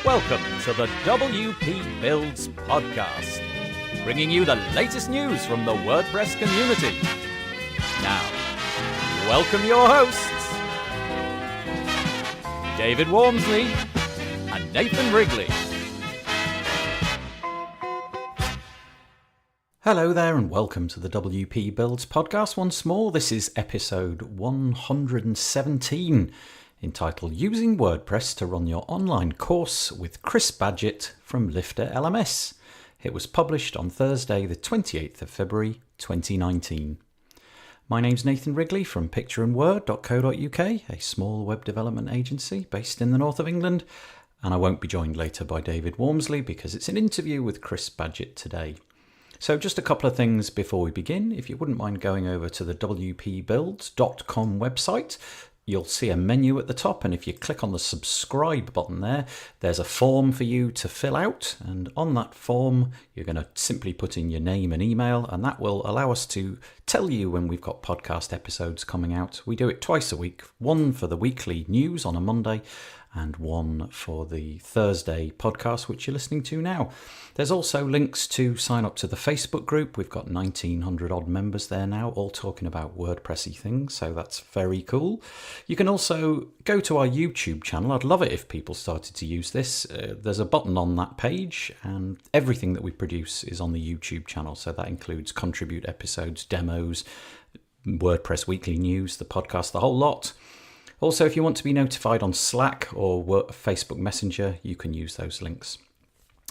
Welcome to the WP Builds podcast, bringing you the latest news from the WordPress community. Now, welcome your hosts, David Wormsley and Nathan Wrigley. Hello there and welcome to the WP Builds podcast once more. This is episode 117, entitled Using WordPress to Run Your Online Course with Chris Badgett from Lifter LMS. It was published on Thursday the 28th of February 2019. My name's Nathan Wrigley from pictureandword.co.uk, a small web development agency based in the north of England, and I won't be joined later by David Wormsley because it's an interview with Chris Badgett today. So just a couple of things before we begin. If you wouldn't mind going over to the wpbuilds.com website, you'll see a menu at the top, and if you click on the subscribe button there's a form for you to fill out, and on that form you're going to simply put in your name and email, and that will allow us to tell you when we've got podcast episodes coming out. We do it twice a week, one for the weekly news on a Monday and one for the Thursday podcast, which you're listening to now. There's also links to sign up to the Facebook group. We've got 1,900 odd members there now, all talking about WordPressy things, so that's very cool. You can also go to our YouTube channel. I'd love it if people started to use this. There's a button on that page, and everything that we produce is on the YouTube channel, so that includes contribute episodes, demos, WordPress weekly news, the podcast, the whole lot. Also, if you want to be notified on Slack or Facebook Messenger, you can use those links.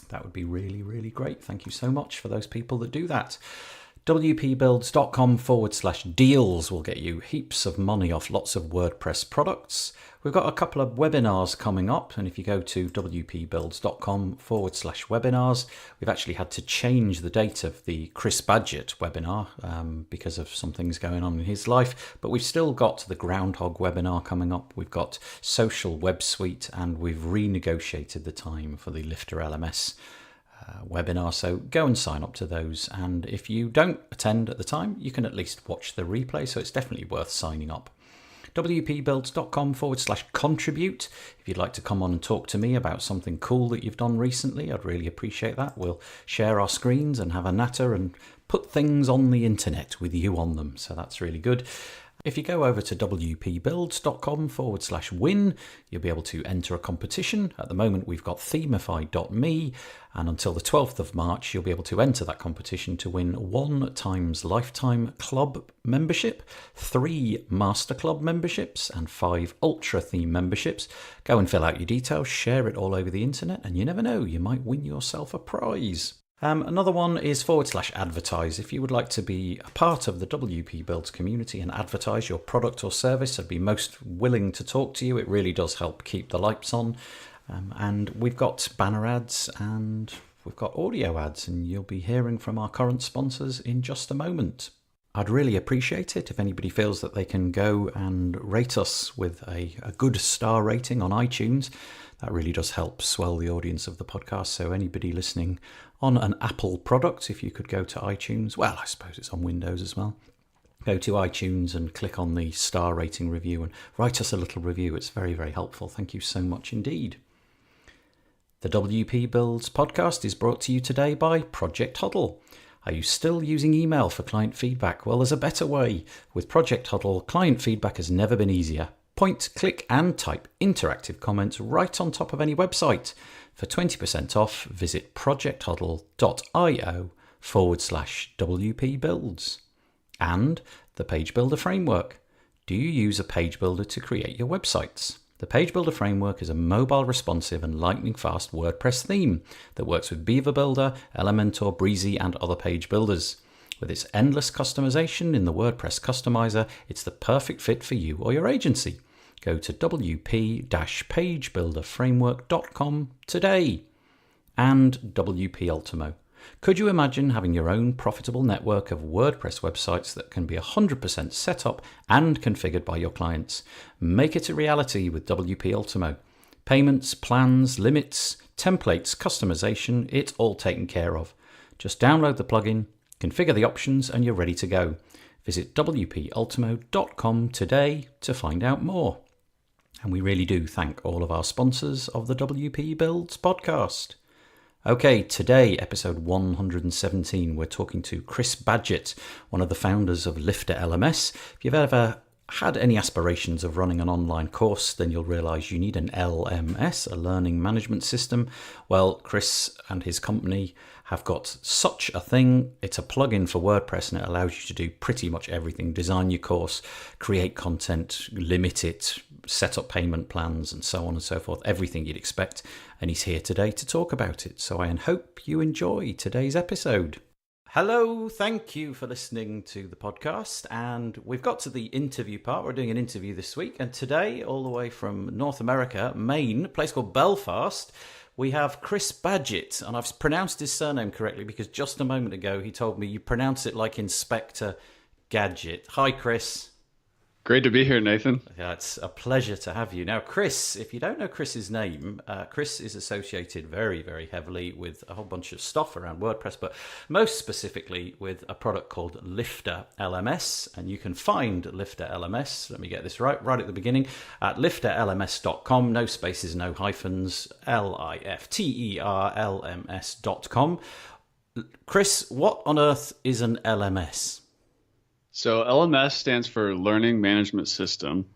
That would be really, really great. Thank you so much for those people that do that. wpbuilds.com/deals will get you heaps of money off lots of WordPress products. We've got a couple of webinars coming up, and if you go to wpbuilds.com/webinars, we've actually had to change the date of the Chris Badgett webinar because of some things going on in his life, but we've still got the Groundhog webinar coming up. We've got Social Web Suite, and we've renegotiated the time for the Lifter LMS webinar, so go and sign up to those, and if you don't attend at the time, you can at least watch the replay, so it's definitely worth signing up. wpbuilds.com/contribute. If you'd like to come on and talk to me about something cool that you've done recently, I'd really appreciate that. We'll share our screens and have a natter and put things on the internet with you on them, so that's really good. If you go over to wpbuilds.com/win, you'll be able to enter a competition. At the moment, we've got themify.me, and until the 12th of March, you'll be able to enter that competition to win 1 times lifetime club membership, 3 master club memberships, and 5 ultra theme memberships. Go and fill out your details, share it all over the internet, and you never know, you might win yourself a prize. Another one is /advertise. If you would like to be a part of the WP Builds community and advertise your product or service, I'd be most willing to talk to you. It really does help keep the lights on. And we've got banner ads and we've got audio ads, and you'll be hearing from our current sponsors in just a moment. I'd really appreciate it if anybody feels that they can go and rate us with a good star rating on iTunes. That really does help swell the audience of the podcast. So anybody listening on an Apple product, if you could go to iTunes, well, I suppose it's on Windows as well. Go to iTunes and click on the star rating review and write us a little review. It's very, very helpful. Thank you so much indeed. The WP Builds podcast is brought to you today by Project Huddle. Are you still using email for client feedback? Well, there's a better way. With Project Huddle, client feedback has never been easier. Point, click and type interactive comments right on top of any website. For 20% off, visit projecthuddle.io/WP Builds. And the Page Builder Framework. Do you use a page builder to create your websites? The Page Builder Framework is a mobile responsive and lightning fast WordPress theme that works with Beaver Builder, Elementor, Breezy and other page builders. With its endless customization in the WordPress customizer, it's the perfect fit for you or your agency. Go to wp-pagebuilderframework.com today. And WP Ultimo. Could you imagine having your own profitable network of WordPress websites that can be 100% set up and configured by your clients? Make it a reality with WP Ultimo. Payments, plans, limits, templates, customization, it's all taken care of. Just download the plugin, configure the options, and you're ready to go. Visit wpultimo.com today to find out more. And we really do thank all of our sponsors of the WP Builds podcast. Okay, today, episode 117, we're talking to Chris Badgett, one of the founders of Lifter LMS. If you've ever had any aspirations of running an online course, then you'll realize you need an LMS, a learning management system. Well, Chris and his company have got such a thing. It's a plugin for WordPress and it allows you to do pretty much everything. Design your course, create content, limit it, set up payment plans and so on and so forth. Everything you'd expect. And he's here today to talk about it. So I hope you enjoy today's episode. Hello, thank you for listening to the podcast. And we've got to the interview part. We're doing an interview this week. And today, all the way from North America, Maine, a place called Belfast, we have Chris Badgett. And I've pronounced his surname correctly because just a moment ago he told me you pronounce it like Inspector Gadget. Hi, Chris. Great to be here, Nathan. Yeah, it's a pleasure to have you. Now, Chris, if you don't know Chris's name, Chris is associated very, very heavily with a whole bunch of stuff around WordPress, but most specifically with a product called Lifter LMS. And you can find Lifter LMS, let me get this right at the beginning, at lifterlms.com, no spaces, no hyphens, lifterlms.com. Chris, what on earth is an LMS? So LMS stands for Learning Management System.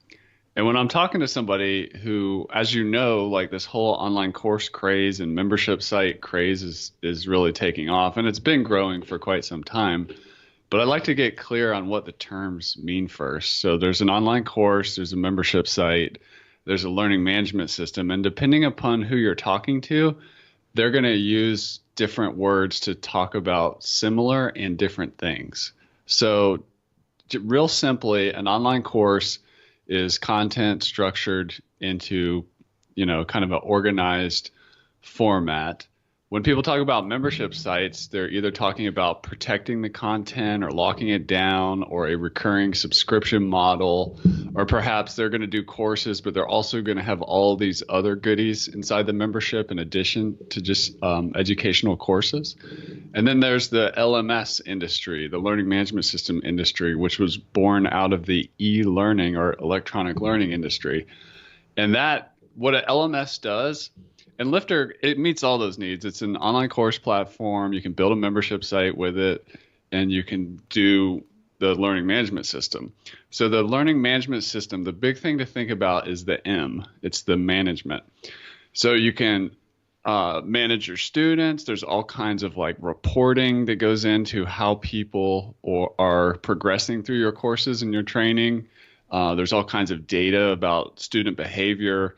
And when I'm talking to somebody who, as you know, like this whole online course craze and membership site craze is really taking off, and it's been growing for quite some time. But I'd like to get clear on what the terms mean first. So there's an online course, there's a membership site, there's a learning management system, and depending upon who you're talking to, they're going to use different words to talk about similar and different things. So real simply, an online course is content structured into, kind of an organized format. When people talk about membership sites, they're either talking about protecting the content or locking it down or a recurring subscription model, or perhaps they're going to do courses, but they're also going to have all these other goodies inside the membership in addition to just educational courses. And then there's the LMS industry, the learning management system industry, which was born out of the e-learning or electronic learning industry. And that, what an LMS does, and Lifter, it meets all those needs. It's an online course platform. You can build a membership site with it, and you can do the learning management system. So the learning management system, the big thing to think about is the M. It's the management. So you can manage your students. There's all kinds of like reporting that goes into how people are progressing through your courses and your training. There's all kinds of data about student behavior,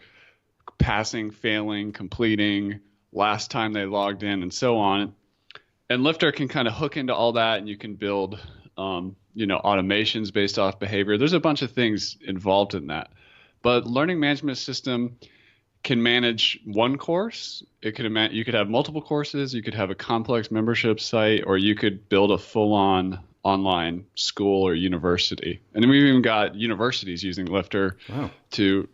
passing, failing, completing, last time they logged in, and so on. And Lifter can kind of hook into all that, and you can build, automations based off behavior. There's a bunch of things involved in that. But learning management system can manage one course. You could have multiple courses. You could have a complex membership site, or you could build a full-on online school or university. And then we've even got universities using Lifter to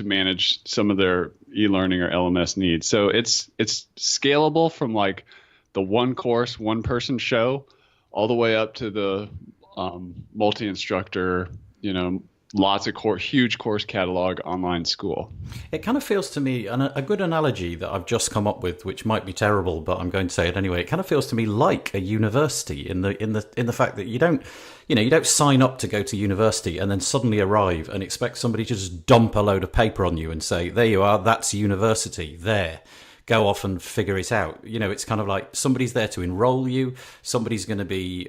manage some of their e-learning or LMS needs. So it's scalable from like the one course, one person show, all the way up to the multi-instructor, lots of huge course catalog online school. It kind of feels to me, and a good analogy that I've just come up with, which might be terrible, but I'm going to say it anyway. It kind of feels to me like a university in the fact that you don't sign up to go to university and then suddenly arrive and expect somebody to just dump a load of paper on you and say, there you are, that's university, there. Go off and figure it out. It's kind of like somebody's there to enroll you. Somebody's going to be,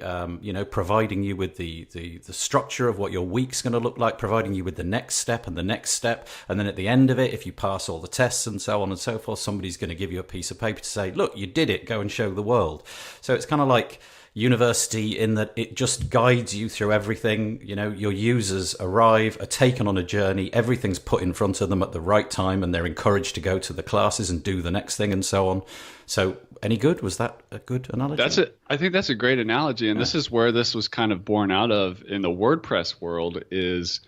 providing you with the structure of what your week's going to look like, providing you with the next step and the next step. And then at the end of it, if you pass all the tests and so on and so forth, somebody's going to give you a piece of paper to say, look, you did it, go and show the world. So it's kind of like university in that it just guides you through everything. Your users arrive, are taken on a journey, everything's put in front of them at the right time, and they're encouraged to go to the classes and do the next thing and so on. So any good? Was that a good analogy? That's it. I think that's a great analogy. And this is where this was kind of born out of in the WordPress world is,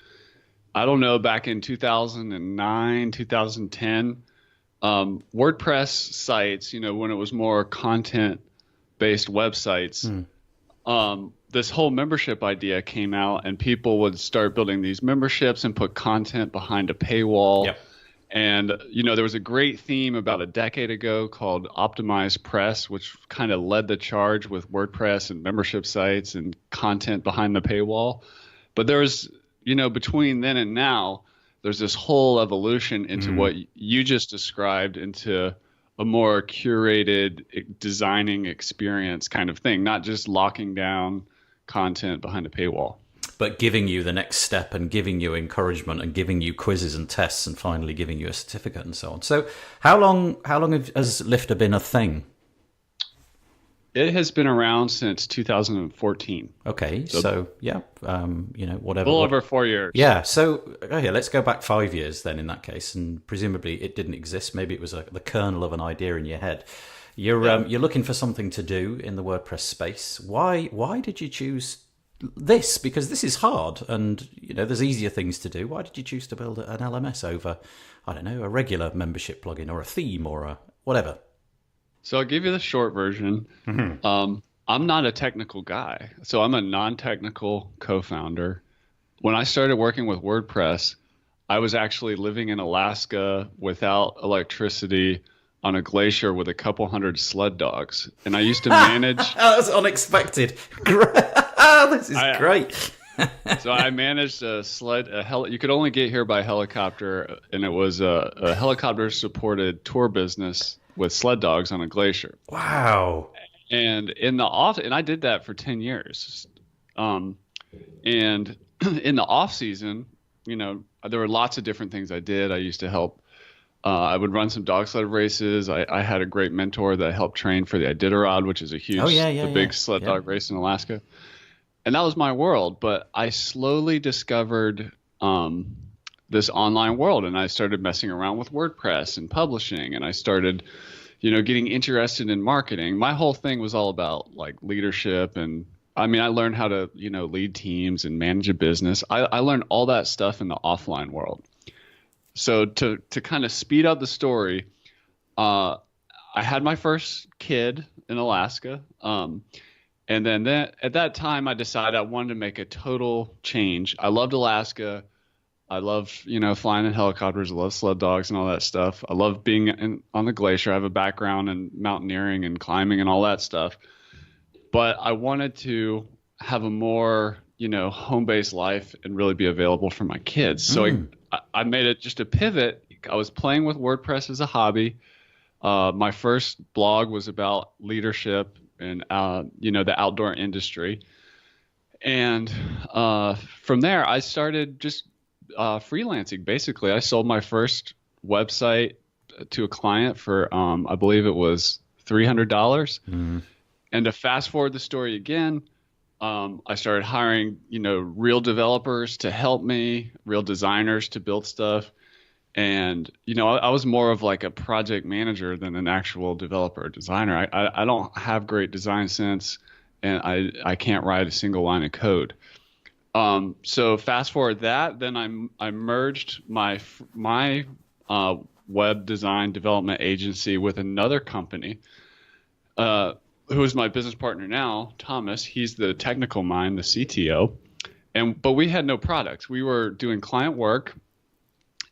I don't know, back in 2009, 2010, WordPress sites, when it was more content-based websites, this whole membership idea came out, and people would start building these memberships and put content behind a paywall. Yep. And, there was a great theme about a decade ago called Optimized Press, which kind of led the charge with WordPress and membership sites and content behind the paywall. But there's, between then and now, there's this whole evolution into what you just described, into a more curated designing experience kind of thing, not just locking down content behind a paywall, but giving you the next step and giving you encouragement and giving you quizzes and tests and finally giving you a certificate and so on. So how long has Lifter been a thing? It has been around since 2014. Okay, so yeah, whatever. A little over 4 years. Yeah, so okay, let's go back 5 years then in that case, and presumably it didn't exist. Maybe it was the kernel of an idea in your head. You're looking for something to do in the WordPress space. Why did you choose this? Because this is hard, and there's easier things to do. Why did you choose to build an LMS over, I don't know, a regular membership plugin or a theme or a whatever? So I'll give you the short version. I'm not a technical guy, so I'm a non-technical co-founder. When I started working with WordPress, I was actually living in Alaska without electricity on a glacier with a couple hundred sled dogs. And I used to manage... That was unexpected. This is great. So I managed a you could only get here by helicopter, and it was a helicopter-supported tour business with sled dogs on a glacier. Wow. And and I did that for 10 years. And in the off season, there were lots of different things I did. I used to help. I would run some dog sled races. I had a great mentor that helped train for the Iditarod, which is a huge, big sled dog race in Alaska. And that was my world. But I slowly discovered this online world, and I started messing around with WordPress and publishing, and I started, getting interested in marketing. My whole thing was all about like leadership, and I learned how to, lead teams and manage a business. I learned all that stuff in the offline world. So to kind of speed up the story, I had my first kid in Alaska. And then at that time, I decided I wanted to make a total change. I loved Alaska. I love, flying in helicopters. I love sled dogs and all that stuff. I love being on the glacier. I have a background in mountaineering and climbing and all that stuff. But I wanted to have a more, home-based life and really be available for my kids. So I made it just a pivot. I was playing with WordPress as a hobby. My first blog was about leadership and, the outdoor industry. And from there, I started just freelancing. Basically, I sold my first website to a client for, I believe it was $300. And to fast forward the story again, I started hiring, real developers to help me, real designers to build stuff. And, I was more of like a project manager than an actual developer or designer. I don't have great design sense, and I can't write a single line of code. So fast forward that, then I merged my web design development agency with another company, who is my business partner now, Thomas. He's the technical mind, the CTO. But we had no products. We were doing client work.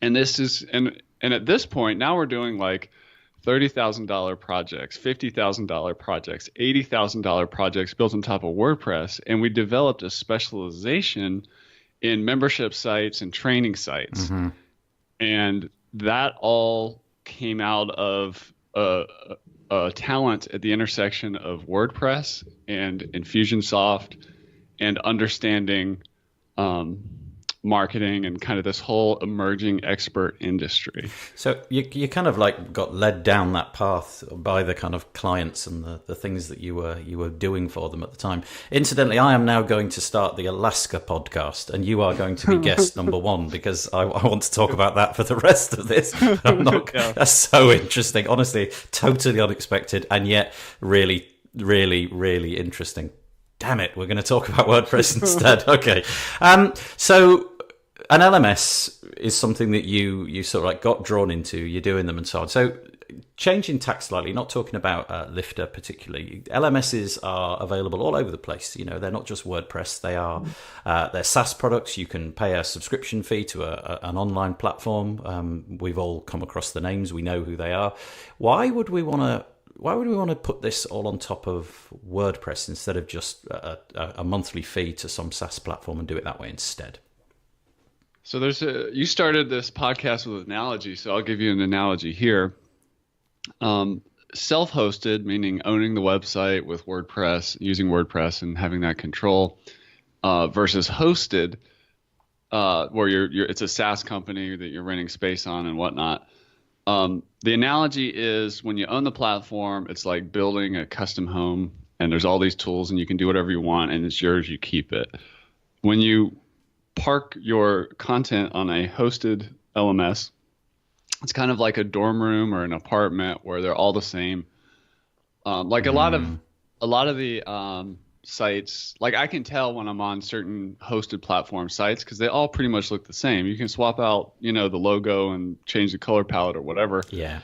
And at this point, now we're doing like $30,000 projects, $50,000 projects, $80,000 projects built on top of WordPress. And we developed a specialization in membership sites and training sites. And that all came out of talent at the intersection of WordPress and Infusionsoft and understanding marketing and kind of this whole emerging expert industry. So you kind of like got led down that path by the kind of clients and the things that you were doing for them at the time. Incidentally, I am now going to start the Alaska podcast, and you are going to be guest number one, because I want to talk about that for the rest of this. I'm not. That's so interesting. Honestly, totally unexpected, and yet really, really, really interesting. Damn it, we're going to talk about WordPress instead. Okay. So an LMS is something that you sort of like got drawn into, you're doing them and so on. So changing tack slightly, not talking about Lifter particularly. LMSs are available all over the place. You know, they're not just WordPress. They are they're SaaS products. You can pay a subscription fee to an online platform. We've all come across the names. We know who they are. Why would we want to put this all on top of WordPress instead of just a monthly fee to some SaaS platform and do it that way instead? So you started this podcast with an analogy, so I'll give you an analogy here. Self-hosted, meaning owning the website with WordPress, using WordPress and having that control, versus hosted, where it's a SaaS company that you're renting space on and whatnot. The analogy is when you own the platform, it's like building a custom home, and there's all these tools, and you can do whatever you want, and it's yours. You keep it. When you park your content on a hosted LMS, it's kind of like a dorm room or an apartment where they're all the same. Like a lot of the sites, like I can tell when I'm on certain hosted platform sites because they all pretty much look the same. You can swap out, the logo and change the color palette or whatever. Yeah.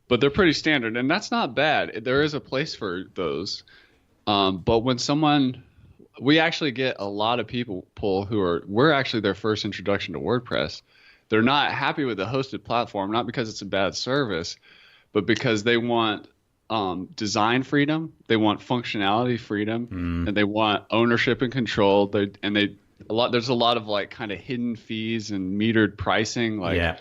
But they're pretty standard, and that's not bad. There is a place for those. But when we actually get a lot of people we're actually their first introduction to WordPress. They're not happy with the hosted platform, not because it's a bad service, but because they want design freedom, they want functionality freedom, and they want ownership and control. There's a lot of like kind of hidden fees and metered pricing. Like,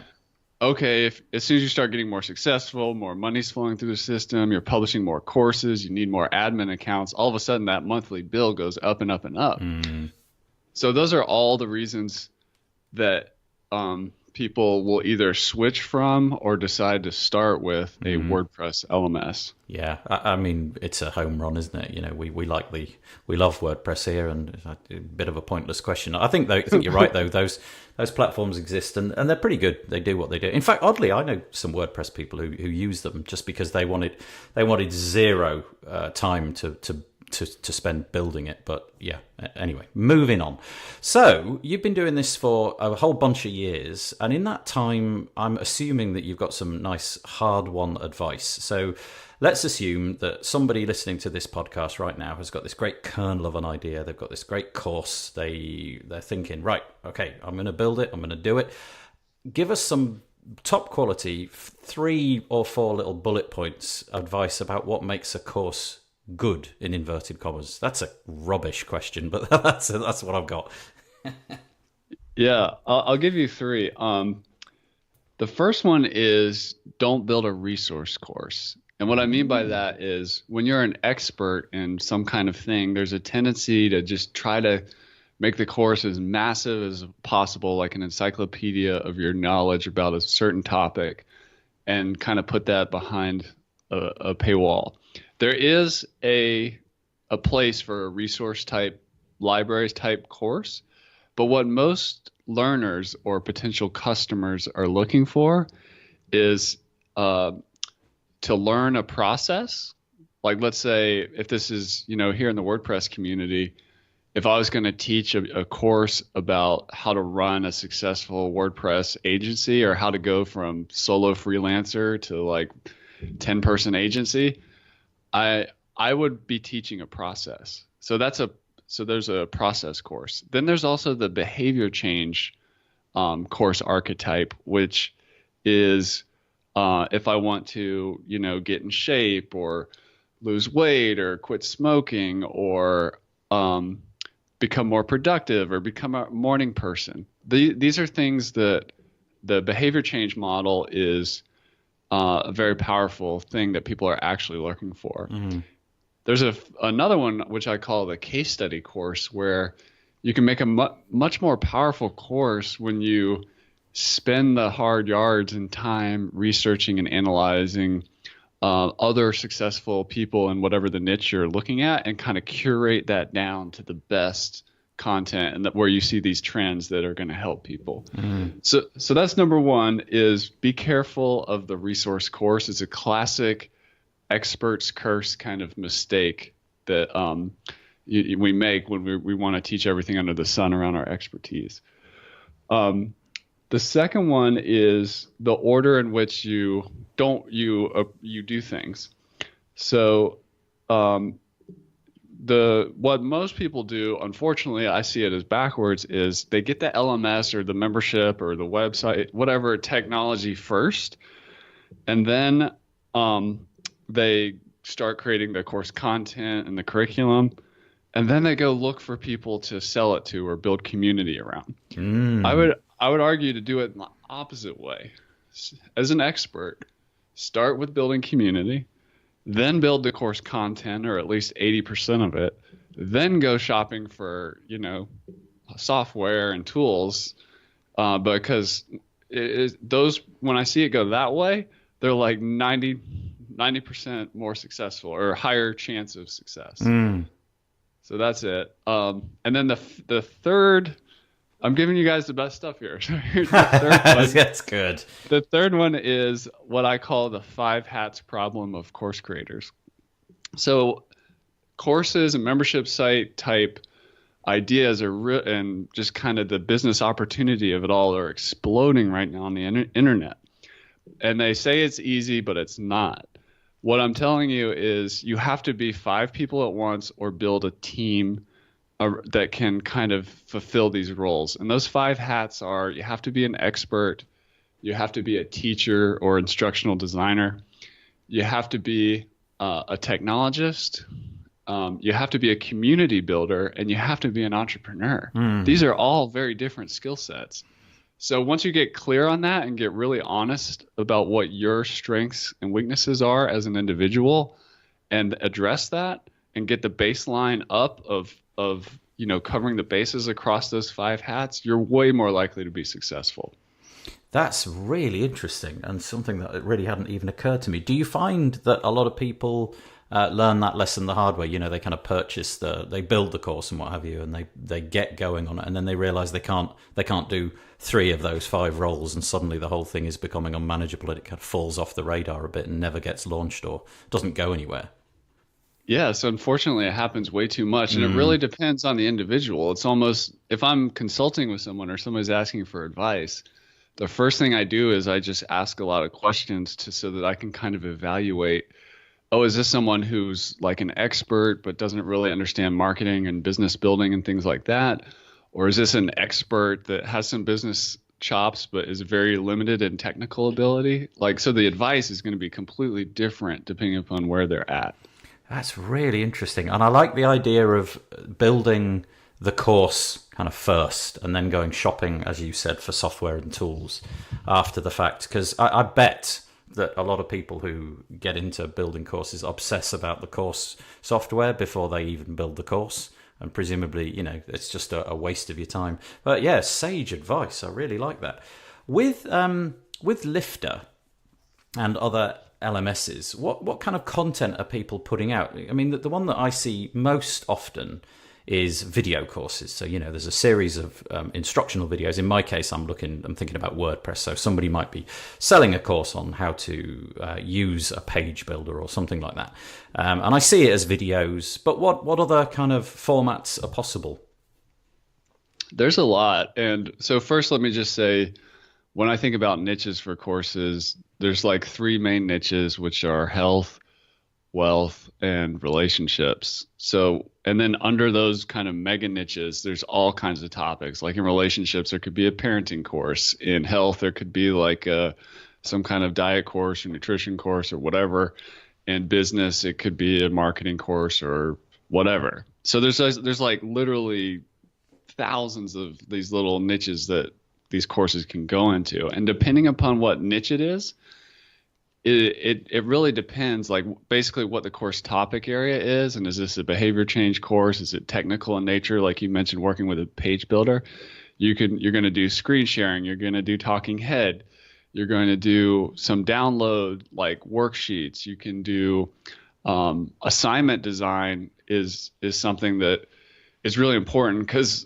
okay, as soon as you start getting more successful, more money's flowing through the system, you're publishing more courses, you need more admin accounts, all of a sudden that monthly bill goes up and up and up. So those are all the reasons that people will either switch from or decide to start with a WordPress LMS. Yeah, I mean, it's a home run, isn't it? We love WordPress here, and it's a bit of a pointless question. I think you're right though. Those platforms exist, and they're pretty good. They do what they do. In fact, oddly, I know some WordPress people who use them just because they wanted zero time to spend building it. But yeah, anyway, moving on. So you've been doing this for a whole bunch of years, and in that time, I'm assuming that you've got some nice hard-won advice. So let's assume that somebody listening to this podcast right now has got this great kernel of an idea. They've got this great course. They're thinking, right, okay, I'm going to build it. I'm going to do it. Give us some top quality 3 or 4 little bullet points advice about what makes a course good, in inverted commas. That's a rubbish question, but that's what I've got. Yeah, I'll give you 3. The first one is don't build a resource course. And what I mean by that is when you're an expert in some kind of thing, there's a tendency to just try to make the course as massive as possible, like an encyclopedia of your knowledge about a certain topic, and kind of put that behind a paywall. There is a place for a resource type, libraries type course, but what most learners or potential customers are looking for is to learn a process. Like, let's say if this is, here in the WordPress community, if I was going to teach a course about how to run a successful WordPress agency or how to go from solo freelancer to like 10-person agency, I would be teaching a process. So there's a process course. Then there's also the behavior change course archetype, which is if I want to, get in shape or lose weight or quit smoking or become more productive or become a morning person. These are things that the behavior change model is a very powerful thing that people are actually looking for. There's another one which I call the case study course, where you can make a much more powerful course when you spend the hard yards and time researching and analyzing other successful people in whatever the niche you're looking at, and kind of curate that down to the best content, and where you see these trends that are going to help people. So that's number one, is be careful of the resource course. It's a classic expert's curse kind of mistake that we make when we want to teach everything under the sun around our expertise. The second one is the order in which you don't you do things. So what most people do, unfortunately, I see it as backwards, is they get the LMS or the membership or the website, whatever technology first, and then they start creating the course content and the curriculum, and then they go look for people to sell it to or build community around. I would argue to do it in the opposite way. As an expert, start with building community, then build the course content, or at least 80% of it, then go shopping for, software and tools, because those, when I see it go that way, they're like 90% more successful or higher chance of success. So that's it. And then the third, I'm giving you guys the best stuff here. So here's the third one. That's good. The third one is what I call the 5 hats problem of course creators. So courses and membership site type ideas and just kind of the business opportunity of it all are exploding right now on the internet. And they say it's easy, but it's not. What I'm telling you is you have to be 5 people at once or build a team that can kind of fulfill these roles. And those 5 hats are: you have to be an expert, you have to be a teacher or instructional designer, you have to be a technologist, you have to be a community builder, and you have to be an entrepreneur. These are all very different skill sets. So once you get clear on that and get really honest about what your strengths and weaknesses are as an individual and address that and get the baseline up of covering the bases across those 5 hats, you're way more likely to be successful. That's really interesting and something that really hadn't even occurred to me. Do you find that a lot of people learn that lesson the hard way? They kind of they build the course and what have you, and they get going on it, and then they realize they can't do 3 of those 5 roles, and suddenly the whole thing is becoming unmanageable, and it kind of falls off the radar a bit and never gets launched or doesn't go anywhere. Yeah, so unfortunately it happens way too much, and it really depends on the individual. It's almost, if I'm consulting with someone or somebody's asking for advice, the first thing I do is I just ask a lot of questions so that I can kind of evaluate, is this someone who's like an expert but doesn't really understand marketing and business building and things like that? Or is this an expert that has some business chops but is very limited in technical ability? So the advice is going to be completely different depending upon where they're at. That's really interesting. And I like the idea of building the course kind of first and then going shopping, as you said, for software and tools after the fact. Because I bet that a lot of people who get into building courses obsess about the course software before they even build the course. And presumably, it's just a waste of your time. But yeah, sage advice. I really like that. With Lifter and other LMSs, what kind of content are people putting out? I mean, the one that I see most often is video courses. So, there's a series of instructional videos. In my case, I'm thinking about WordPress. So somebody might be selling a course on how to use a page builder or something like that. And I see it as videos, but what other kind of formats are possible? There's a lot. And so first, let me just say, when I think about niches for courses, there's like 3 main niches, which are health, wealth, and relationships. So, and then under those kind of mega niches, there's all kinds of topics. Like in relationships, there could be a parenting course. In health, there could be like some kind of diet course or nutrition course or whatever. In business, it could be a marketing course or whatever. So there's like literally thousands of these little niches that these courses can go into. And depending upon what niche it is, it really depends, like basically what the course topic area is. And is this a behavior change course? Is it technical in nature? Like you mentioned, working with a page builder, you're going to do screen sharing. You're going to do talking head. You're going to do some download like worksheets. You can do assignment design is something that is really important because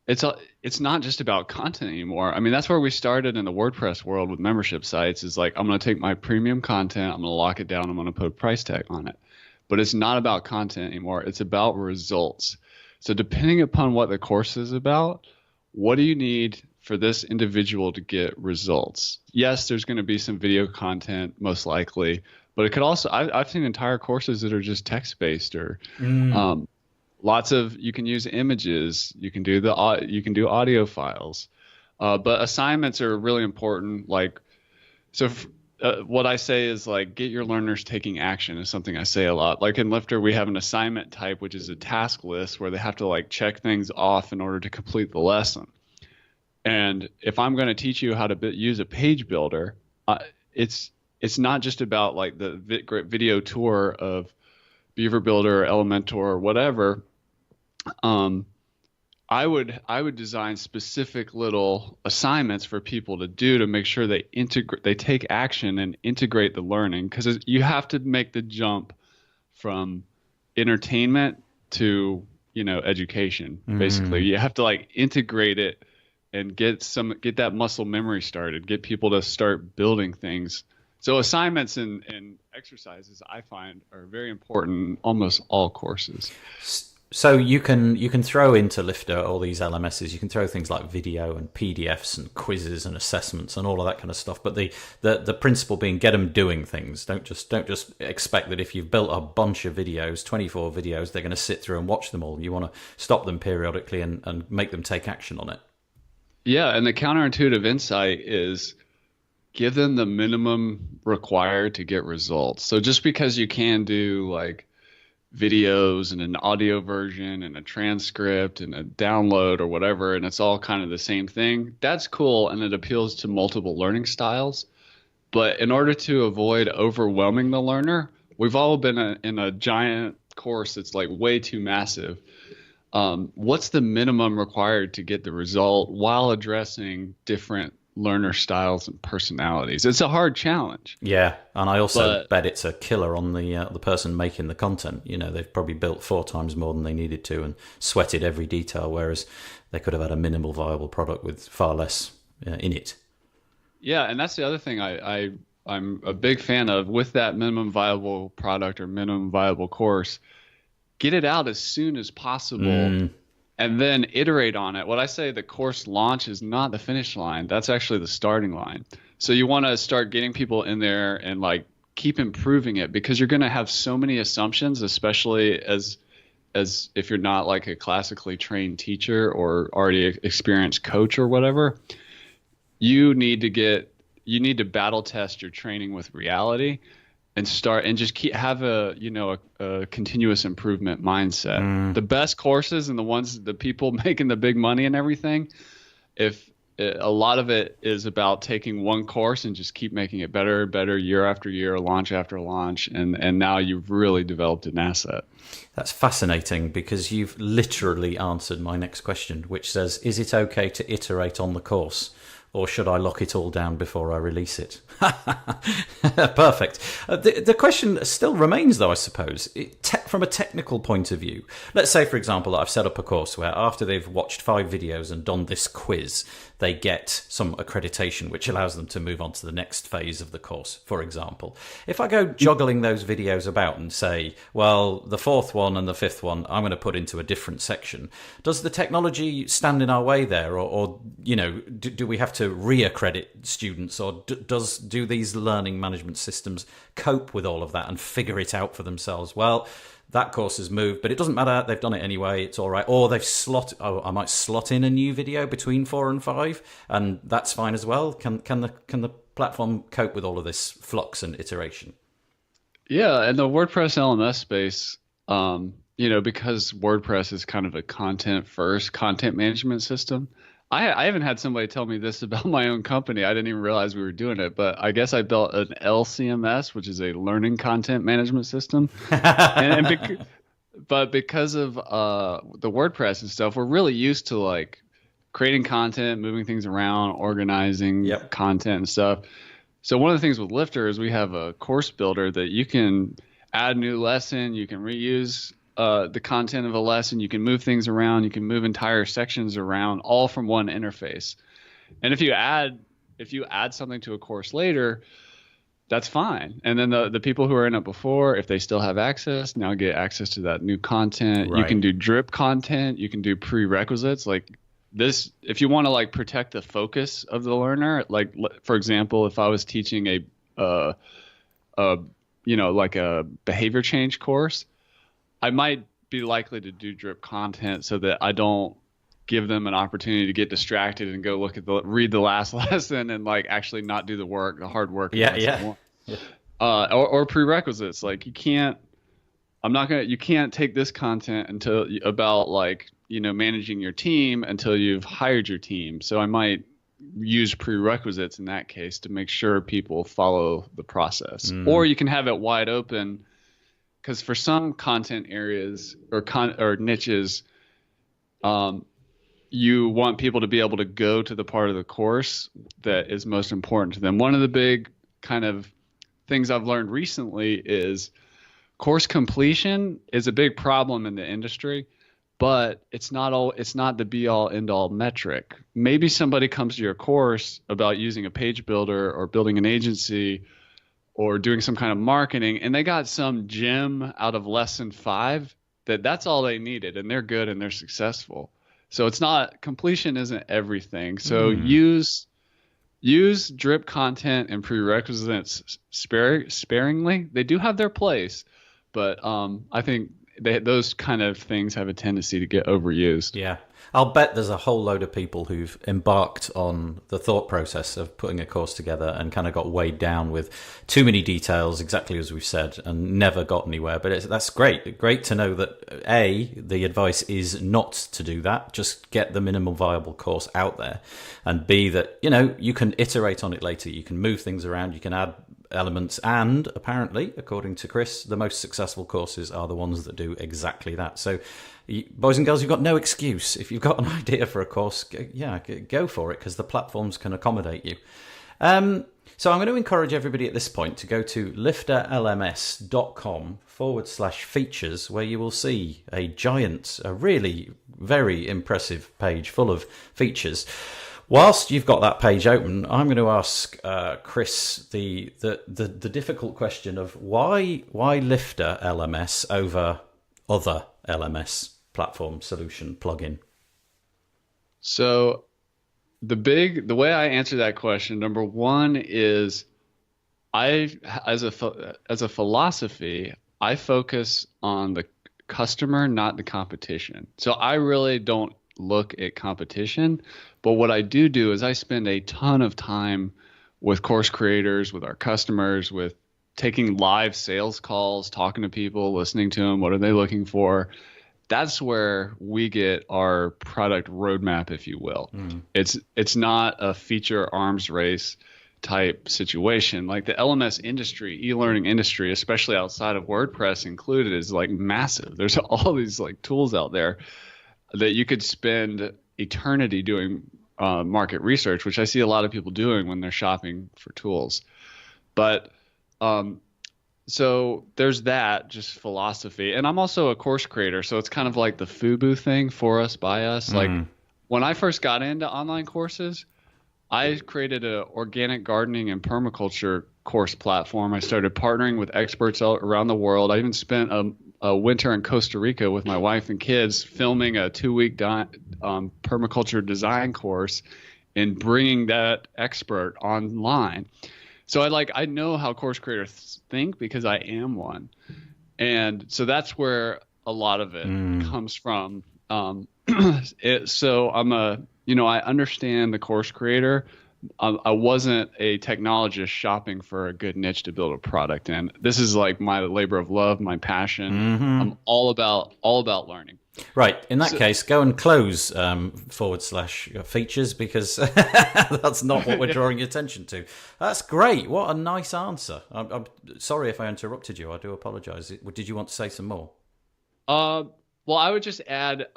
it's not just about content anymore. I mean, that's where we started in the WordPress world with membership sites. Is like, I'm going to take my premium content, I'm going to lock it down, I'm going to put a price tag on it. But it's not about content anymore. It's about results. So depending upon what the course is about, what do you need for this individual to get results. Yes, there's going to be some video content most likely, but it could also, I've seen entire courses that are just text-based or lots of, you can use images, you can do audio files, but assignments are really important. Like, what I say is like, get your learners taking action is something I say a lot. Like in Lifter, we have an assignment type, which is a task list where they have to like check things off in order to complete the lesson. And if I'm going to teach you how to use a page builder, it's not just about like the video tour of Beaver Builder or Elementor or whatever. I would design specific little assignments for people to do to make sure they take action and integrate the learning, because you have to make the jump from entertainment to education. Basically, you have to like integrate it and get that muscle memory started, get people to start building things. So assignments and exercises I find are very important in almost all courses. So you can throw into Lifter all these LMSs. You can throw things like video and PDFs and quizzes and assessments and all of that kind of stuff. But the principle being, get them doing things. Don't just expect that if you've built a bunch of videos, 24 videos, they're going to sit through and watch them all. You want to stop them periodically and make them take action on it. Yeah, and the counterintuitive insight is give them the minimum required to get results. So just because you can do like videos and an audio version and a transcript and a download or whatever, and it's all kind of the same thing, that's cool and it appeals to multiple learning styles. But in order to avoid overwhelming the learner, we've all been in a giant course that's like way too massive. What's the minimum required to get the result while addressing different learner styles and personalities? It's a hard challenge. Yeah, and I also bet it's a killer on the person making the content. They've probably built 4 times more than they needed to and sweated every detail, whereas they could have had a minimal viable product with far less in it. Yeah, and that's the other thing I'm a big fan of with that minimum viable product or minimum viable course. Get it out as soon as possible and then iterate on it. What I say, the course launch is not the finish line. That's actually the starting line. So you want to start getting people in there and like keep improving it, because you're going to have so many assumptions, especially as if you're not like a classically trained teacher or already experienced coach or whatever. You need to battle test your training with reality and start and just have a continuous improvement mindset. The best courses and the people making the big money and everything, a lot of it is about taking one course and just keep making it better and better year after year, launch after launch, and now you've really developed an asset. That's fascinating, because you've literally answered my next question, which says, is it okay to iterate on the course? Or should I lock it all down before I release it? Perfect. The question still remains, though, I suppose, from a technical point of view. Let's say, for example, that I've set up a course where after they've watched 5 videos and done this quiz, they get some accreditation, which allows them to move on to the next phase of the course, for example. If I go juggling those videos about and say, well, the 4th one and the 5th one, I'm going to put into a different section, does the technology stand in our way there? Or do we have to re-accredit students, or do these learning management systems cope with all of that and figure it out for themselves? Well, that course has moved, but it doesn't matter. They've done it anyway. It's all right. Or I might slot in a new video between 4 and 5, and that's fine as well. Can the platform cope with all of this flux and iteration? Yeah, and the WordPress LMS space, because WordPress is kind of a content-first content management system. I haven't had somebody tell me this about my own company. I didn't even realize we were doing it, but I guess I built an LCMS, which is a learning content management system. But because of the WordPress and stuff, we're really used to like creating content, moving things around, organizing content and stuff. So one of the things with Lifter is we have a course builder that you can add a new lesson, you can reuse the content of a lesson, you can move things around, you can move entire sections around, all from one interface. And if you add something to a course later, that's fine. And then the people who are in it before, if they still have access, now get access to that new content. Right. You can do drip content, you can do prerequisites. Like if you want to like protect the focus of the learner, like for example, if I was teaching a like a behavior change course, I might be likely to do drip content so that I don't give them an opportunity to get distracted and go read the last lesson and like actually not do the hard work. Yeah. Or prerequisites. Like you can't take this content about like, managing your team until you've hired your team. So I might use prerequisites in that case to make sure people follow the process. Or you can have it wide open, because for some content areas or niches, you want people to be able to go to the part of the course that is most important to them. One of the big kind of things I've learned recently is course completion is a big problem in the industry, but it's not the be all end all metric. Maybe somebody comes to your course about using a page builder or building an agency or doing some kind of marketing, and they got some gem out of lesson 5 that's all they needed, and they're good and they're successful. So completion isn't everything. So use drip content and prerequisites sparingly. They do have their place, but I think those kind of things have a tendency to get overused. Yeah. I'll bet there's a whole load of people who've embarked on the thought process of putting a course together and kind of got weighed down with too many details, exactly as we've said, and never got anywhere. But that's great. Great to know that, A, the advice is not to do that. Just get the minimal viable course out there. And B, that, you can iterate on it later. You can move things around. You can add elements. And apparently, according to Chris, the most successful courses are the ones that do exactly that. So, boys and girls, you've got no excuse. If you've got an idea for a course, go for it, because the platforms can accommodate you. So I'm going to encourage everybody at this point to go to lifterlms.com/features, where you will see a really very impressive page full of features. Whilst you've got that page open, I'm going to ask Chris the difficult question of why Lifter LMS over other LMS platform solution plugin. So the way I answer that question, number one is as a philosophy, I focus on the customer, not the competition. So I really don't look at competition, but what I do is I spend a ton of time with course creators, with our customers, with taking live sales calls, talking to people, listening to them. What are they looking for? That's where we get our product roadmap, if you will. It's not a feature arms race type situation. Like the LMS industry, e-learning industry, especially outside of WordPress included, is like massive. There's all these like tools out there that you could spend eternity doing market research, which I see a lot of people doing when they're shopping for tools. But so there's that, just philosophy. And I'm also a course creator, so it's kind of like the FUBU thing, for us, by us. Like when I first got into online courses, I created an organic gardening and permaculture course platform. I started partnering with experts around the world. I even spent a winter in Costa Rica with my wife and kids filming a 2-week permaculture design course and bringing that expert online. So I know how course creators think because I am one. And so that's where a lot of it comes from. So I understand the course creator. I wasn't a technologist shopping for a good niche to build a product in. This is like my labor of love, my passion. I'm all about learning. Right. In that case, go and close /features, because that's not what we're drawing your attention to. That's great. What a nice answer. I'm sorry if I interrupted you. I do apologize. Did you want to say some more? Well, I would just add,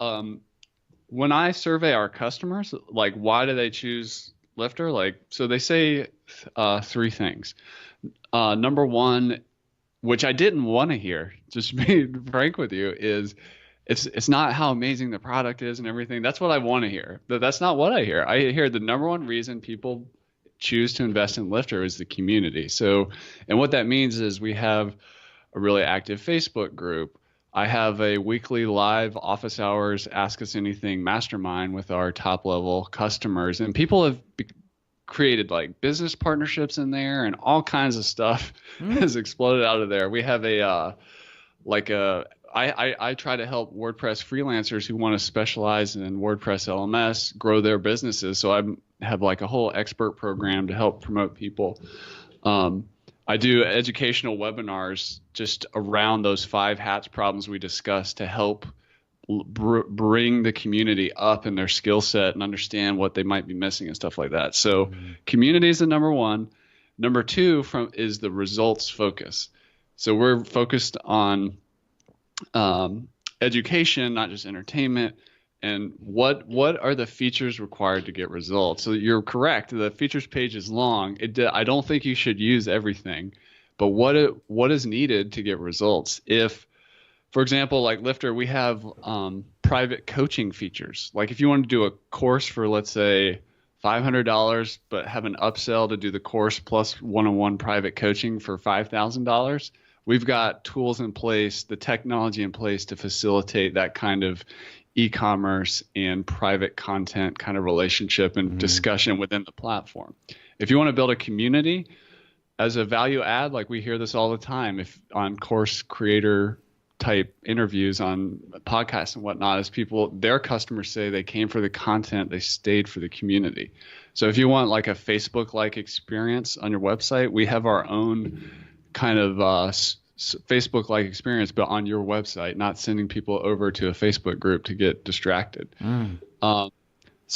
when I survey our customers, like why do they choose Lifter? So they say 3 things. Number one, which I didn't want to hear, just being frank with you, is it's not how amazing the product is and everything. That's what I want to hear. But that's not what I hear. I hear the number one reason people choose to invest in Lifter is the community. So, and what that means is we have a really active Facebook group. I have a weekly live office hours Ask Us Anything mastermind with our top level customers, and people have created like business partnerships in there, and all kinds of stuff has exploded out of there. We have I try to help WordPress freelancers who want to specialize in WordPress LMS grow their businesses. So I have like a whole expert program to help promote people. I do educational webinars just around those 5 hats problems we discussed to help bring the community up in their skill set and understand what they might be missing and stuff like that. So community is the number one. Number two is the results focus. So we're focused on education, not just entertainment. And what are the features required to get results? So you're correct. The features page is long. I don't think you should use everything, but what is needed to get results? If, for example, like Lifter, we have private coaching features. Like if you want to do a course for, let's say, $500, but have an upsell to do the course plus one-on-one private coaching for $5,000, we've got tools in place, the technology in place to facilitate that kind of e-commerce and private content kind of relationship and discussion within the platform. If you want to build a community as a value add, like we hear this all the time, if on course creator type interviews on podcasts and whatnot, as their customers say they came for the content, they stayed for the community. So if you want like a Facebook-like experience on your website, we have our own kind of Facebook-like experience, but on your website, not sending people over to a Facebook group to get distracted. So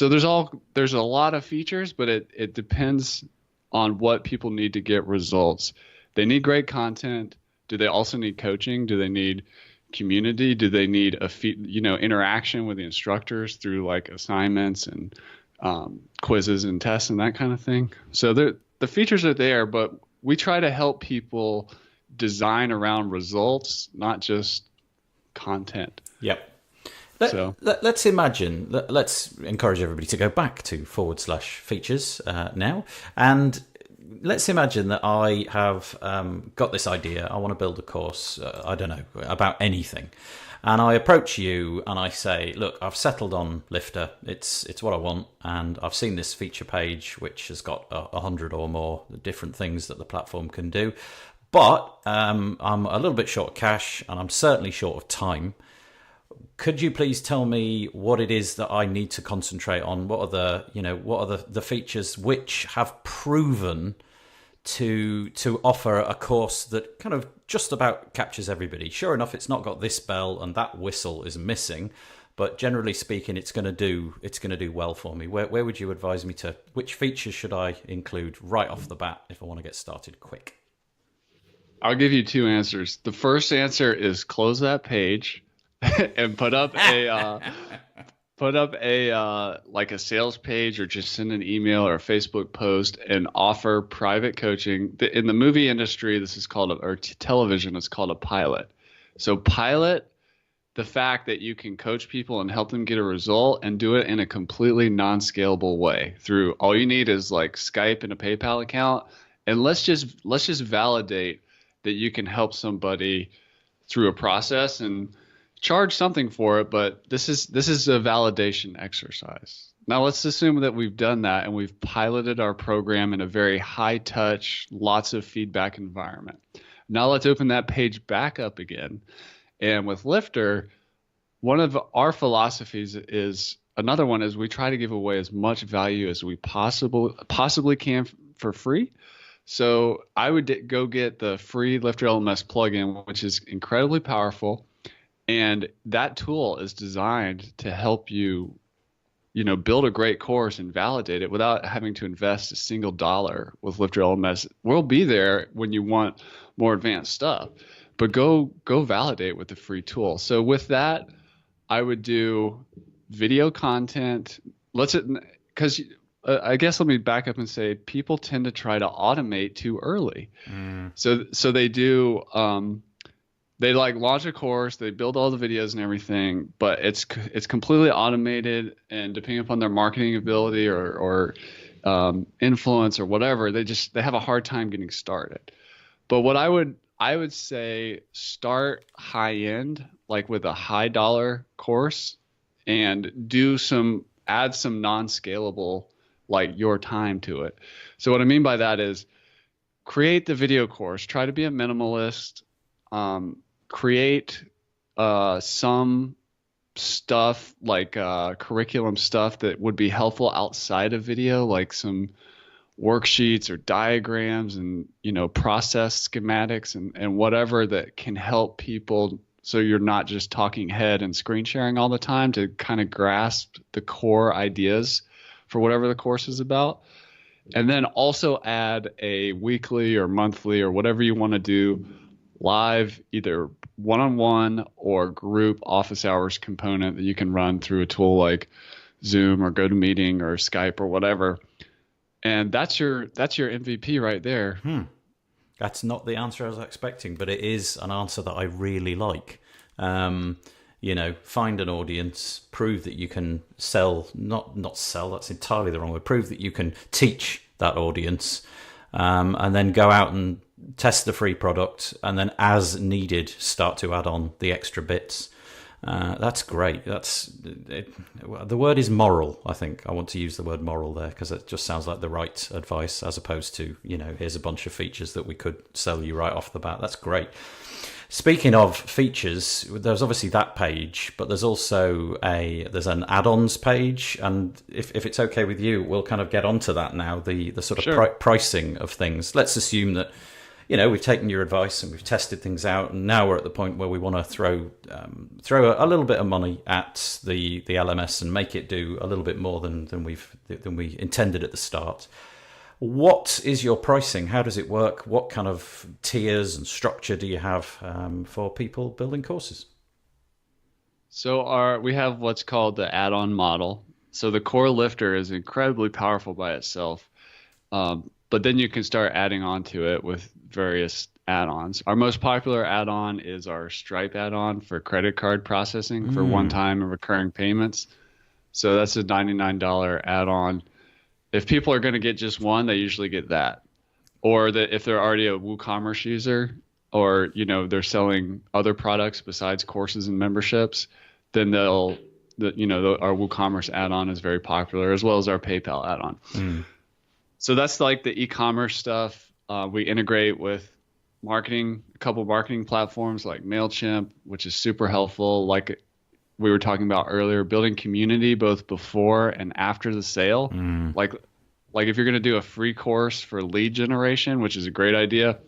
there's a lot of features, but it depends on what people need to get results. They need great content. Do they also need coaching? Do they need community? Do they need interaction with the instructors through like assignments and quizzes and tests and that kind of thing? So the features are there, but we try to help people design around results, not just content. Yep. Let's imagine, let's encourage everybody to go back to /features now. And let's imagine that I have got this idea. I want to build a course, I don't know, about anything. And I approach you and I say, look, I've settled on Lifter. It's what I want. And I've seen this feature page, which has got 100 or more different things that the platform can do. But I'm a little bit short of cash and I'm certainly short of time. Could you please tell me what it is that I need to concentrate on? What are the features which have proven to offer a course that kind of just about captures everybody? Sure enough, it's not got this bell and that whistle is missing, but generally speaking, it's going to do well for me. Where would you advise me to? Which features should I include right off the bat if I want to get started quick? I'll give you 2 answers. The first answer is close that page and put up like a sales page, or just send an email or a Facebook post and offer private coaching. In the movie industry, this is called television, it's called a pilot. So pilot the fact that you can coach people and help them get a result, and do it in a completely non-scalable way. Through all you need is like Skype and a PayPal account, and let's just validate that you can help somebody through a process and charge something for it. But this is a validation exercise. Now let's assume that we've done that and we've piloted our program in a very high touch, lots of feedback environment. Now let's open that page back up again. And with Lifter, one of our philosophies is, another one is, we try to give away as much value as we possibly can for free. So I would go get the free Lifter LMS plugin, which is incredibly powerful. And that tool is designed to help you, build a great course and validate it without having to invest a single dollar with Lifter LMS. We'll be there when you want more advanced stuff, but go validate with the free tool. So with that, I would do video content. Because I guess let me back up and say, people tend to try to automate too early. So they do. They like launch a course, they build all the videos and everything, but it's completely automated, and depending upon their marketing ability or influence or whatever, they have a hard time getting started. But what I would I would say start high end, like with a high dollar course, and add some non-scalable, like your time to it. So what I mean by that is create the video course, try to be a minimalist, create some stuff like curriculum stuff that would be helpful outside of video, like some worksheets or diagrams and process schematics and whatever that can help people, so you're not just talking head and screen sharing all the time, to kind of grasp the core ideas for whatever the course is about. And then also add a weekly or monthly or whatever you want to do live, either one-on-one or group office hours component that you can run through a tool like Zoom or GoToMeeting or Skype or whatever. And that's your MVP right there. That's not the answer I was expecting, but it is an answer that I really like. Find an audience, prove that you can sell, not sell, that's entirely the wrong word, prove that you can teach that audience, and then go out and test the free product, and then as needed, start to add on the extra bits. That's great. The word is moral. I think I want to use the word moral there because it just sounds like the right advice, as opposed to, here's a bunch of features that we could sell you right off the bat. That's great. Speaking of features, there's obviously that page, but there's also an add-ons page, and if it's okay with you, we'll kind of get onto that now. The sort of Sure. pricing of things. Let's assume that we've taken your advice and we've tested things out, and now we're at the point where we want to throw a little bit of money at the LMS and make it do a little bit more than we intended at the start. What is your pricing? How does it work? What kind of tiers and structure do you have for people building courses? So we have what's called the add-on model. So the core Lifter is incredibly powerful by itself, but then you can start adding on to it with various add-ons. Our most popular add-on is our Stripe add-on for credit card processing for one-time and recurring payments. So that's a $99 add-on. If people are going to get just one, they usually get that. Or that if they're already a WooCommerce user, or they're selling other products besides courses and memberships, then our WooCommerce add-on is very popular, as well as our PayPal add-on. So that's like the e-commerce stuff. We integrate with a couple marketing platforms like MailChimp, which is super helpful. Like we were talking about earlier, building community both before and after the sale. Like if you're going to do a free course for lead generation, which is a great idea,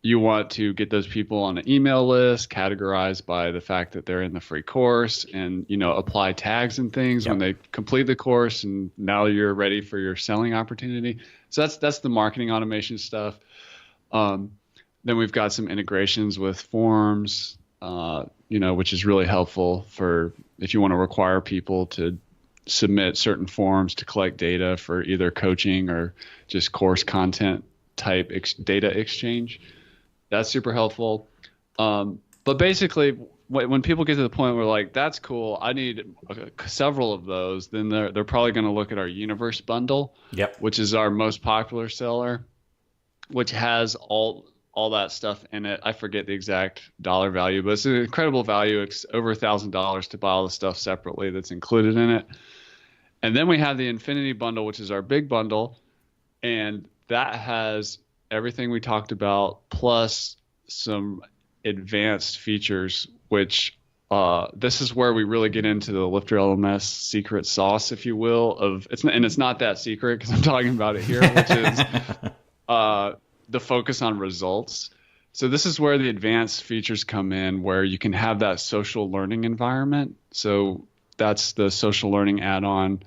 you want to get those people on an email list, categorized by the fact that they're in the free course, and apply tags and things when they complete the course, and now you're ready for your selling opportunity. So that's the marketing automation stuff. Then we've got some integrations with forms, which is really helpful for if you want to require people to submit certain forms to collect data for either coaching or just course content type data exchange. That's super helpful. But basically, when people get to the point where like, that's cool, I need several of those, then they're probably going to look at our Universe bundle, which is our most popular seller, which has all that stuff in it. I forget the exact dollar value, but it's an incredible value. It's over $1,000 to buy all the stuff separately that's included in it. And then we have the Infinity bundle, which is our big bundle, and that has everything we talked about plus some advanced features, which this is where we really get into the Lifter LMS secret sauce, if you will. It's not that secret because I'm talking about it here, which is the focus on results. So this is where the advanced features come in, where you can have that social learning environment. So that's the social learning add-on.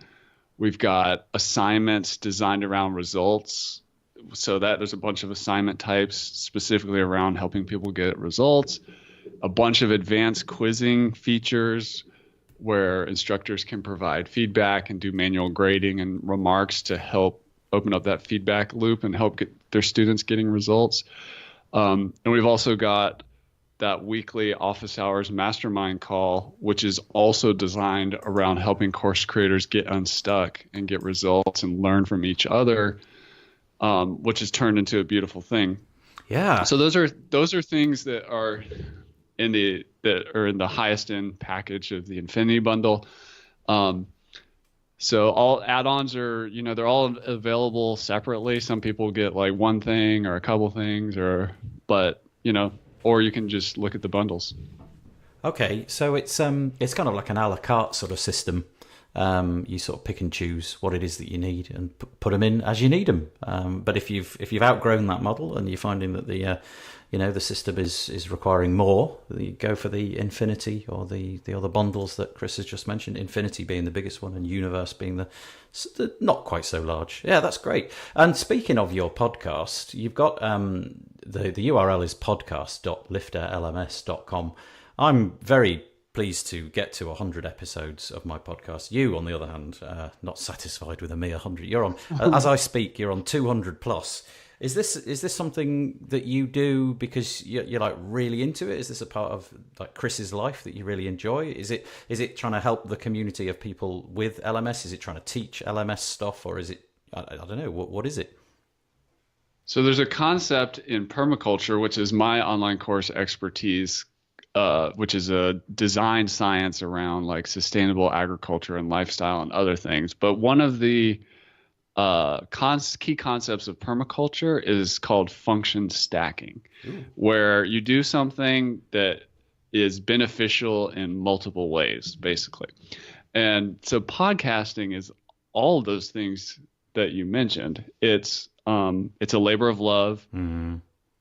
We've got assignments designed around results. So that there's a bunch of assignment types specifically around helping people get results. A bunch of advanced quizzing features where instructors can provide feedback and do manual grading and remarks to help open up that feedback loop and help get their students getting results. And we've also got that weekly office hours mastermind call, which is also designed around helping course creators get unstuck and get results and learn from each other, which has turned into a beautiful thing. Yeah. So those are things that are in the highest end package of the Infinity bundle. So all add-ons are, they're all available separately. Some people get like one thing or a couple things, but or you can just look at the bundles. Okay, so it's kind of like an a la carte sort of system. You sort of pick and choose what it is that you need and put them in as you need them. But if you've outgrown that model and you're finding that the system is requiring more, you go for the Infinity or the other bundles that Chris has just mentioned. Infinity being the biggest one and Universe being the not quite so large. Yeah, that's great. And speaking of your podcast, you've got the URL is podcast.lifterlms.com. I'm very pleased to get to 100 episodes of my podcast. You, on the other hand, not satisfied with a mere 100. You're on, as I speak, you're on 200 plus. Is this something that you do because you're like really into it? Is this a part of like Chris's life that you really enjoy? Is it trying to help the community of people with LMS? Is it trying to teach LMS stuff, or is it I don't know, what is it? So there's a concept in permaculture, which is my online course expertise, which is a design science around like sustainable agriculture and lifestyle and other things. But one of the key concepts of permaculture is called function stacking. Ooh. Where you do something that is beneficial in multiple ways, basically. And so podcasting is all of those things that you mentioned. It's a labor of love. Mm-hmm.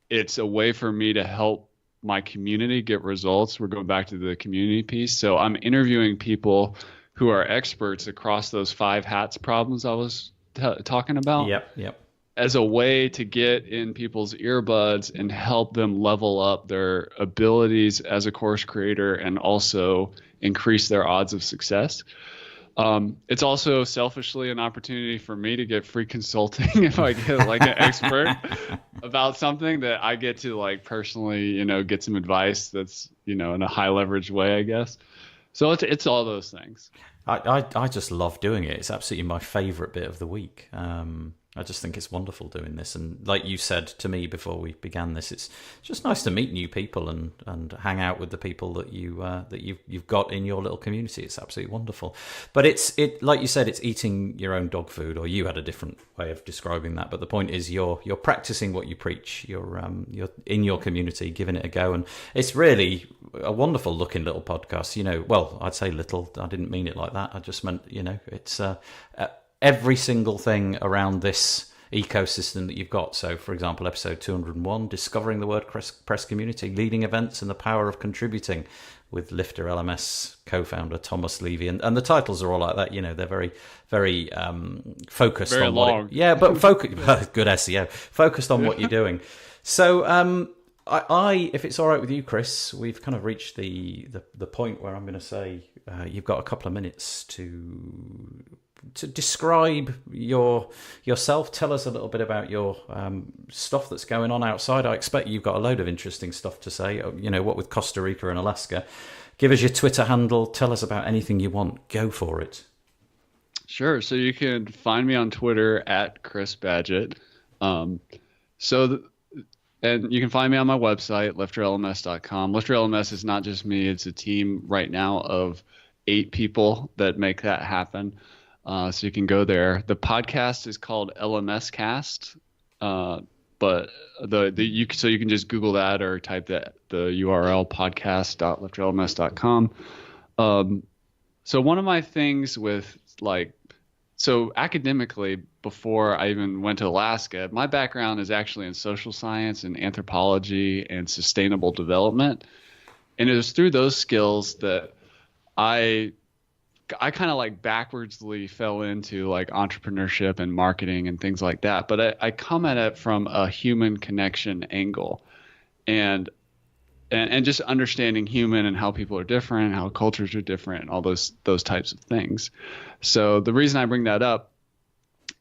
It's a way for me to help my community get results. We're going back to the community piece. So I'm interviewing people who are experts across those 5 hats problems I was talking about. Yep. As a way to get in people's earbuds and help them level up their abilities as a course creator and also increase their odds of success. It's also selfishly an opportunity for me to get free consulting if I get like an expert about something that I get to like personally, get some advice that's, in a high leverage way, I guess. So it's all those things. I just love doing it. It's absolutely my favorite bit of the week. I just think it's wonderful doing this. And like you said to me before we began this, it's just nice to meet new people and hang out with the people that you've got in your little community. It's absolutely wonderful. But it like you said, it's eating your own dog food, or you had a different way of describing that. But the point is you're practicing what you preach. You're in your community, giving it a go. And it's really a wonderful looking little podcast. Well, I'd say little. I didn't mean it like that. I just meant, it's every single thing around this ecosystem that you've got. So, for example, episode 201, Discovering the WordPress Community, Leading Events and the Power of Contributing, with Lifter LMS co-founder Thomas Levy. And the titles are all like that. They're very, very focused very on long. but good SEO, focused on what you're doing. So, I, if it's all right with you, Chris, we've kind of reached the point where I'm going to say you've got a couple of minutes to describe yourself. Tell us a little bit about your stuff that's going on outside. I expect you've got a load of interesting stuff to say. What with Costa Rica and Alaska. Give us your Twitter handle. Tell us about anything you want. Go for it. Sure. So you can find me on Twitter at Chris Badgett. And you can find me on my website, lifterlms.com. Lifter LMS is not just me. It's a team right now of 8 people that make that happen. So you can go there. The podcast is called LMS Cast, but you can just Google that or type the URL podcast.lifterlms.com. So one of my things with academically, before I even went to Alaska, my background is actually in social science and anthropology and sustainable development, and it was through those skills that I kind of backwardsly fell into entrepreneurship and marketing and things like that. But I come at it from a human connection angle, and just understanding human and how people are different, how cultures are different, and all those types of things. So the reason I bring that up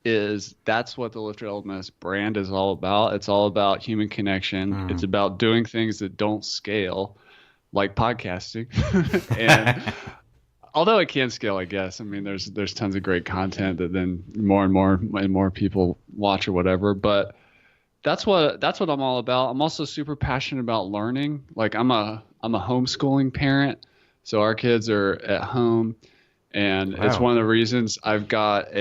is that's what the Lifter LMS brand is all about. It's all about human connection. Mm. It's about doing things that don't scale, like podcasting, and although it can scale, I guess. I mean, there's tons of great content that then more and more people watch or whatever. But that's what I'm all about. I'm also super passionate about learning. Like I'm a homeschooling parent, so our kids are at home, and it's Wow. one of the reasons I've got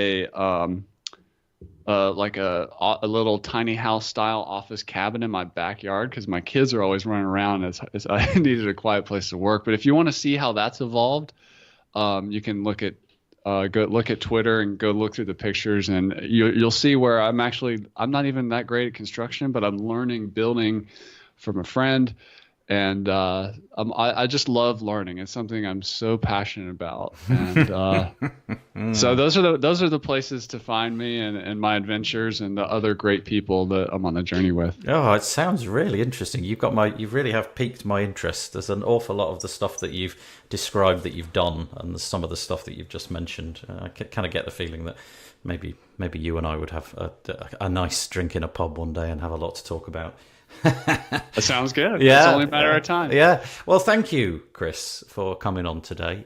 like a little tiny house style office cabin in my backyard because my kids are always running around as I needed a quiet place to work. But if you want to see how that's evolved, you can go look at Twitter and go look through the pictures, and you'll see where I'm not even that great at construction, but I'm learning building from a friend. And I just love learning. It's something I'm so passionate about. And so those are the places to find me and my adventures and the other great people that I'm on the journey with. Oh, it sounds really interesting. You really have piqued my interest. There's an awful lot of the stuff that you've described that you've done, and some of the stuff that you've just mentioned. I kind of get the feeling that maybe you and I would have a nice drink in a pub one day and have a lot to talk about. That sounds good. Yeah, it's only a matter of time. Yeah. Well, thank you, Chris, for coming on today.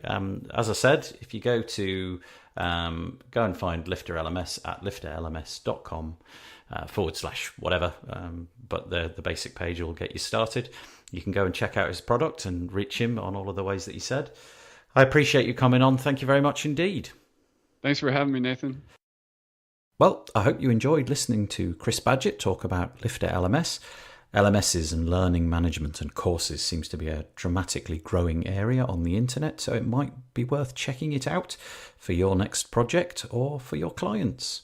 As I said, if you go to go and find Lifter LMS at lifterlms.com / whatever, but the basic page will get you started. You can go and check out his product and reach him on all of the ways that he said. I appreciate you coming on. Thank you very much indeed. Thanks for having me, Nathan. Well, I hope you enjoyed listening to Chris Badgett talk about Lifter LMS. LMSs and learning management and courses seems to be a dramatically growing area on the internet, so it might be worth checking it out for your next project or for your clients.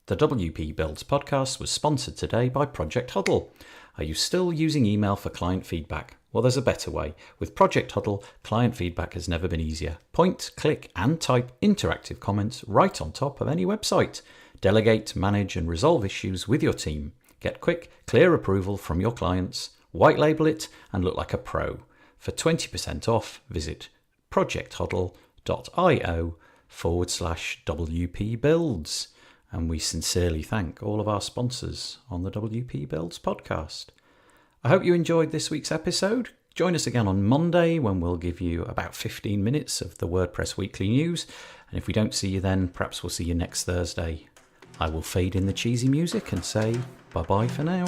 The WP Builds podcast was sponsored today by Project Huddle. Are you still using email for client feedback? Well, there's a better way. With Project Huddle, client feedback has never been easier. Point, click, and type interactive comments right on top of any website. Delegate, manage, and resolve issues with your team. Get quick, clear approval from your clients, white label it, and look like a pro. For 20% off, visit projecthuddle.io /WP Builds. And we sincerely thank all of our sponsors on the WP Builds podcast. I hope you enjoyed this week's episode. Join us again on Monday when we'll give you about 15 minutes of the WordPress weekly news. And if we don't see you then, perhaps we'll see you next Thursday. I will fade in the cheesy music and say bye-bye for now.